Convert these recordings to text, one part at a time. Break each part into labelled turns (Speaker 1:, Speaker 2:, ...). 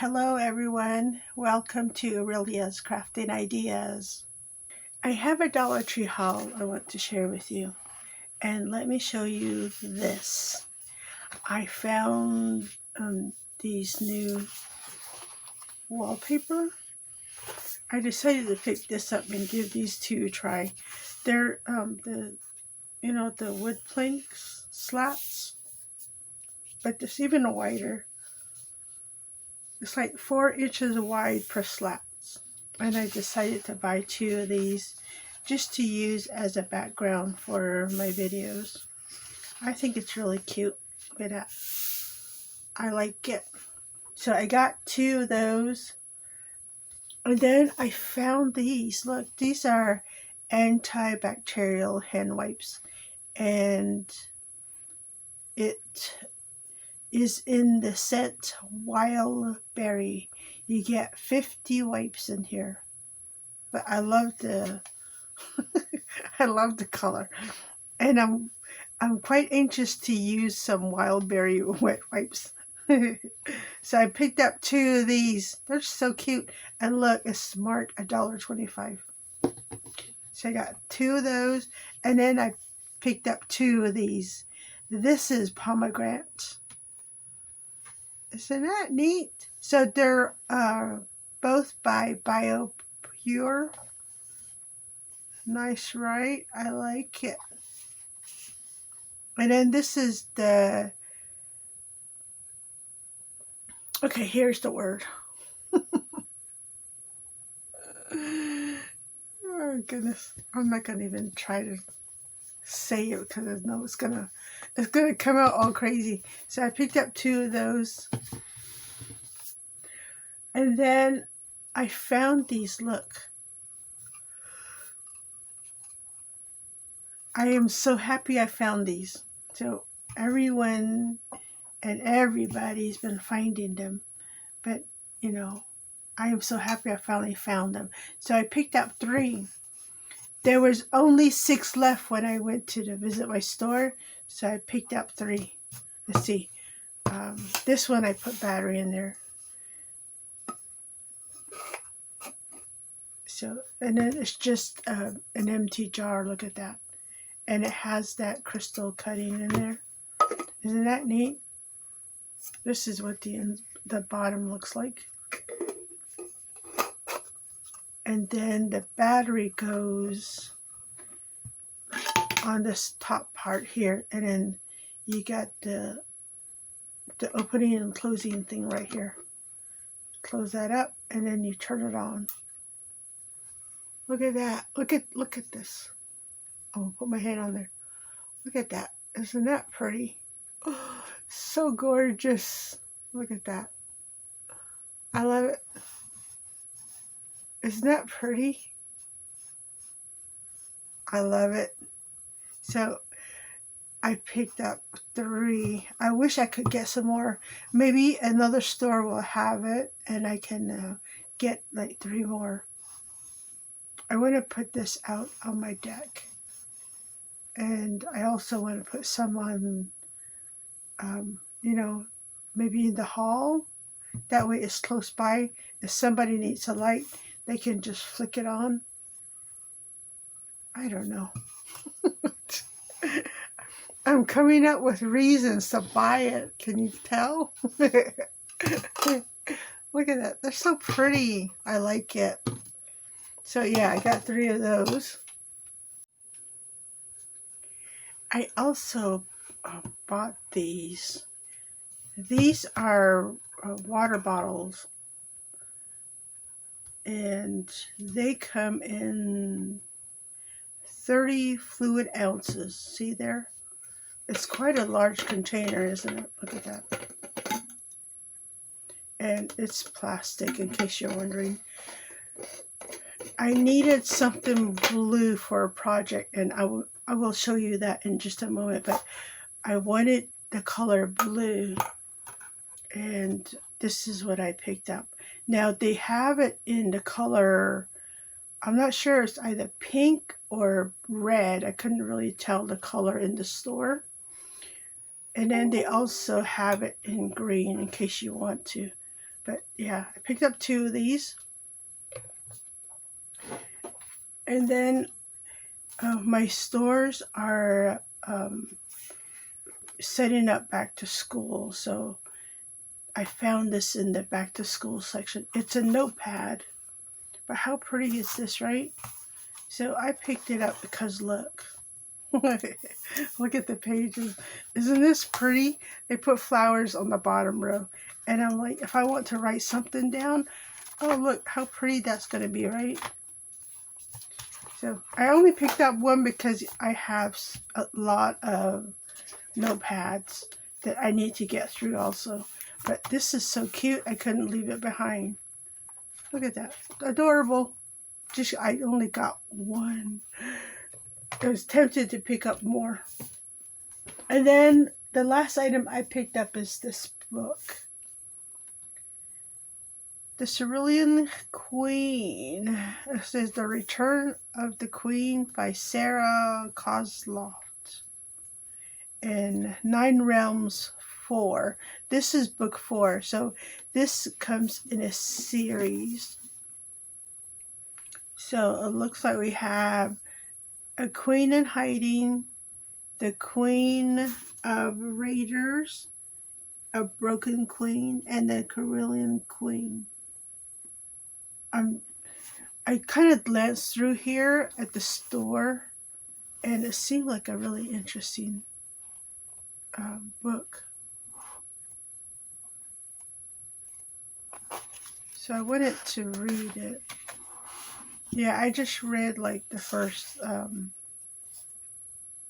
Speaker 1: Hello everyone, welcome to Aurelia's Crafting Ideas. I have a Dollar Tree haul I want to share with you, and let me show you this. I found these new wallpaper. I decided to pick this up and give these two a try. They're the wood planks slats, but it's even wider. It's like 4 inches wide per slat. And I decided to buy 2 of these just to use as a background for my videos. I think it's really cute. Look at that. I like it. So I got 2 of those. And then I found these. Look, these are antibacterial hand wipes. And it is in the scent Wild Berry. You get 50 wipes in here. But I love the I love the color. And I'm quite anxious to use some Wild Berry wet wipes. So I picked up 2 of these. They're so cute. And look, it's smart, $1.25. So I got 2 of those. And then I picked up 2 of these. This is pomegranate. Isn't that neat? So they're both by BioPure. Nice, right? I like it. And then this is the... Okay, here's the word. Oh, goodness. I'm not going to even try to say it because I know it's gonna come out all crazy. So I picked up 2 of those. And then I found these. Look. I am so happy I found these. So everyone and everybody's been finding them. But, I am so happy I finally found them. So I picked up 3. There was only 6 left when I went to visit my store. So I picked up 3. Let's see. This one I put battery in there. So, and then it's just an empty jar. Look at that. And it has that crystal cutting in there. Isn't that neat? This is what the bottom looks like. And then the battery goes on this top part here. And then you got the opening and closing thing right here. Close that up and then you turn it on. Look at that. Look at this. I'm going to put my hand on there. Look at that. Isn't that pretty? Oh, so gorgeous. Look at that. I love it. Isn't that pretty? I love it. So I picked up 3. I wish I could get some more. Maybe another store will have it and I can get like 3 more. I want to put this out on my deck. And I also want to put some on, maybe in the hall. That way it's close by. If somebody needs a light, they can just flick it on. I don't know. I'm coming up with reasons to buy it. Can you tell? Look at that. They're so pretty. I like it. So yeah, I got 3 of those. I also bought these. These are water bottles. And they come in 30 fluid ounces. See there? It's quite a large container, isn't it? Look at that. And it's plastic, in case you're wondering. I needed something blue for a project, and I will show you that in just a moment. But I wanted the color blue, and this is what I picked up. Now, they have it in the color, I'm not sure, it's either pink or red. I couldn't really tell the color in the store. And then they also have it in green in case you want to. But yeah, I picked up 2 of these. And then my stores are setting up back to school. So I found this in the back to school section. It's a notepad. But how pretty is this, right? So I picked it up because look. Look at the pages. Isn't this pretty? They put flowers on the bottom row. And I'm like, if I want to write something down, oh, look how pretty that's going to be, right? So I only picked up one because I have a lot of notepads that I need to get through also. But this is so cute, I couldn't leave it behind. Look at that. Adorable. Just I only got one. I was tempted to pick up more. And then the last item I picked up is this book. The Cerulean Queen. It says The Return of the Queen by Sarah Kozloft. And 9 Realms 4. This is book 4. So this comes in a series. So it looks like we have a Queen in Hiding, the Queen of Raiders, a Broken Queen, and the Cerulean Queen. I kind of glanced through here at the store, and it seemed like a really interesting book. So I wanted to read it. Yeah, I just read like the first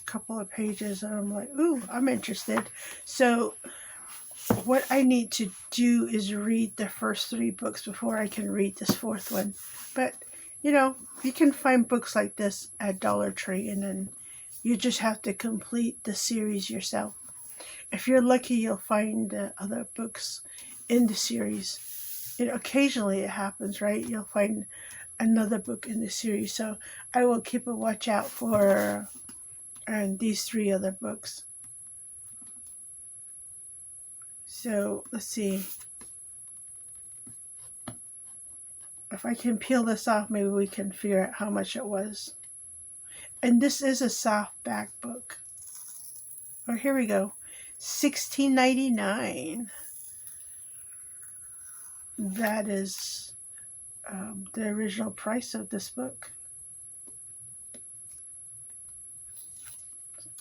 Speaker 1: couple of pages, and I'm like, ooh, I'm interested. So what I need to do is read the first 3 books before I can read this 4th one. But, you know, you can find books like this at Dollar Tree, and then you just have to complete the series yourself. If you're lucky, you'll find other books in the series. And occasionally it happens, right? You'll find another book in the series. So I will keep a watch out for these 3 other books. So let's see. If I can peel this off, maybe we can figure out how much it was. And this is a softback book. Oh, here we go. $16.99. That is the original price of this book.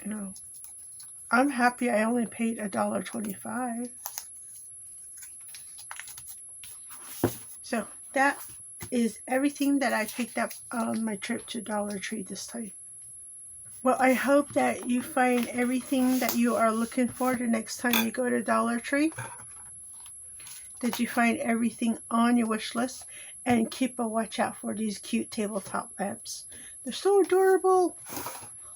Speaker 1: You know, I'm happy I only paid $1.25. So that is everything that I picked up on my trip to Dollar Tree this time. Well, I hope that you find everything that you are looking for the next time you go to Dollar Tree. That you find everything on your wish list, and keep a watch out for these cute tabletop lamps. They're so adorable.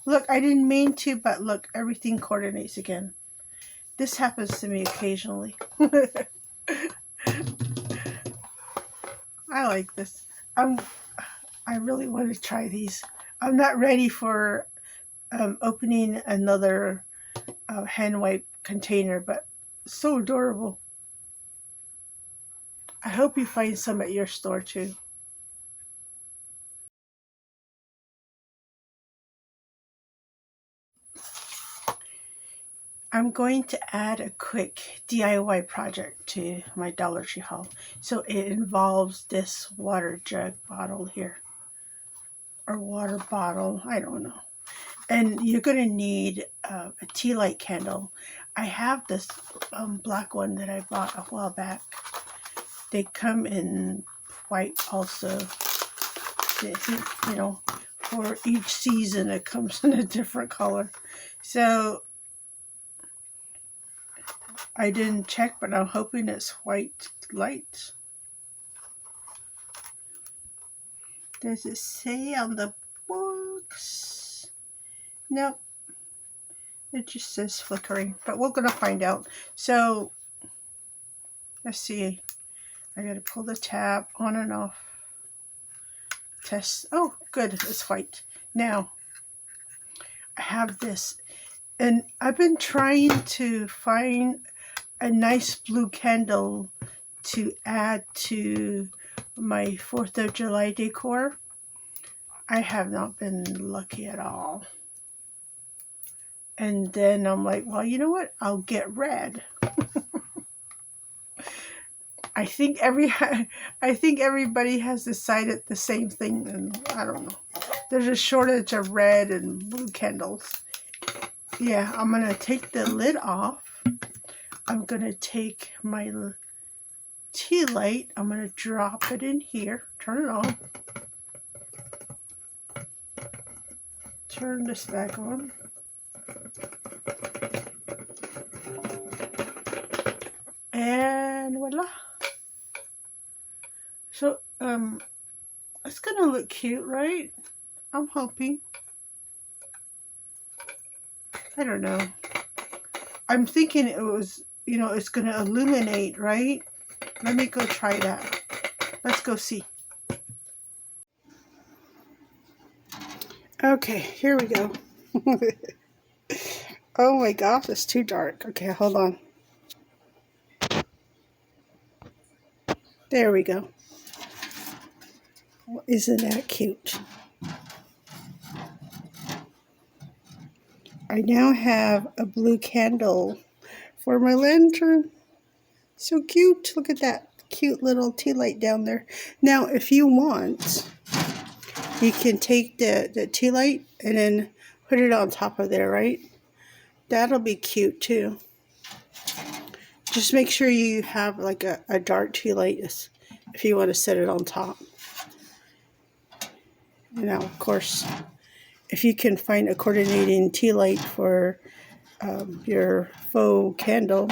Speaker 1: Look, I didn't mean to, but look, everything coordinates again. This happens to me occasionally. I like this. I really want to try these. I'm not ready for opening another hand wipe container, but so adorable. I hope you find some at your store too. I'm going to add a quick DIY project to my Dollar Tree haul. So it involves this water jug bottle here. Or water bottle, I don't know. And you're going to need a tea light candle. I have this black one that I bought a while back. They come in white also. You know, for each season it comes in a different color. So I didn't check, but I'm hoping it's white light. Does it say on the box? Nope. It just says flickering, but we're going to find out. So, let's see. I got to pull the tab on and off. Test. Oh, good. It's white. Now, I have this. And I've been trying to find a nice blue candle to add to my 4th of July decor. I have not been lucky at all. And then I'm like, well, you know what? I'll get red. I think everybody has decided the same thing, and I don't know. There's a shortage of red and blue candles. Yeah, I'm gonna take the lid off. I'm gonna take my tea light. I'm gonna drop it in here. Turn it on. Turn this back on. And voila. So, it's gonna look cute, right? I'm hoping. I don't know. I'm thinking it was, it's gonna illuminate, right? Let me go try that. Let's go see. Okay, here we go. Oh my gosh, it's too dark. Okay, hold on. There we go. Well, isn't that cute? I now have a blue candle for my lantern. So cute. Look at that cute little tea light down there. Now, if you want, you can take the tea light and then put it on top of there, right? That'll be cute too. Just make sure you have like a dark tea light if you want to set it on top. Now, of course, if you can find a coordinating tea light for your faux candle,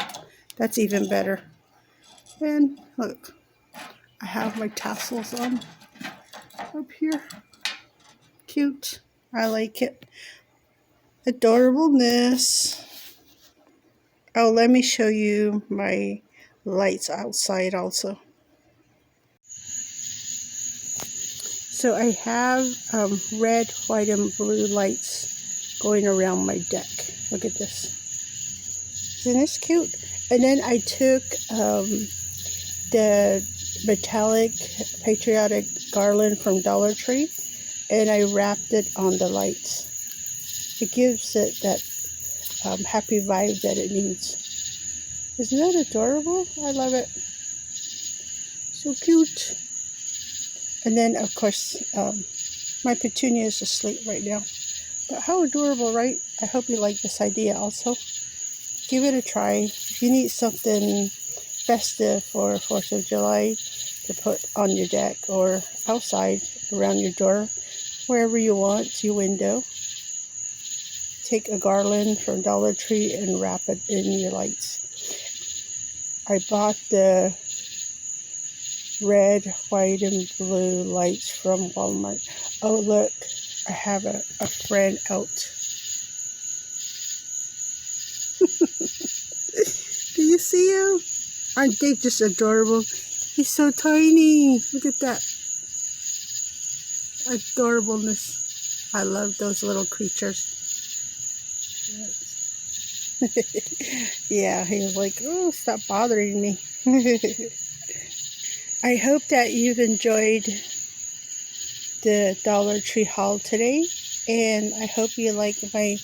Speaker 1: that's even better. And look, I have my tassels on up here. Cute. I like it. Adorableness. Oh, let me show you my lights outside also. So I have red, white, and blue lights going around my deck. Look at this. Isn't this cute? And then I took the metallic patriotic garland from Dollar Tree and I wrapped it on the lights. It gives it that happy vibe that it needs. Isn't that adorable? I love it. So cute. And then, of course, my petunia is asleep right now. But how adorable, right? I hope you like this idea also. Give it a try. If you need something festive for 4th of July to put on your deck or outside around your door, wherever you want, your window, take a garland from Dollar Tree and wrap it in your lights. I bought the red, white, and blue lights from Walmart. Oh, look, I have a friend out. Do you see him? Aren't they just adorable? He's so tiny. Look at that. Adorableness. I love those little creatures. Yeah, he was like, oh, stop bothering me. I hope that you've enjoyed the Dollar Tree haul today, and I hope you like my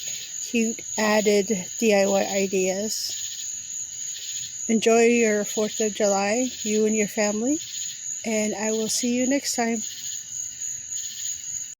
Speaker 1: cute added DIY ideas. Enjoy your 4th of July, you and your family, and I will see you next time.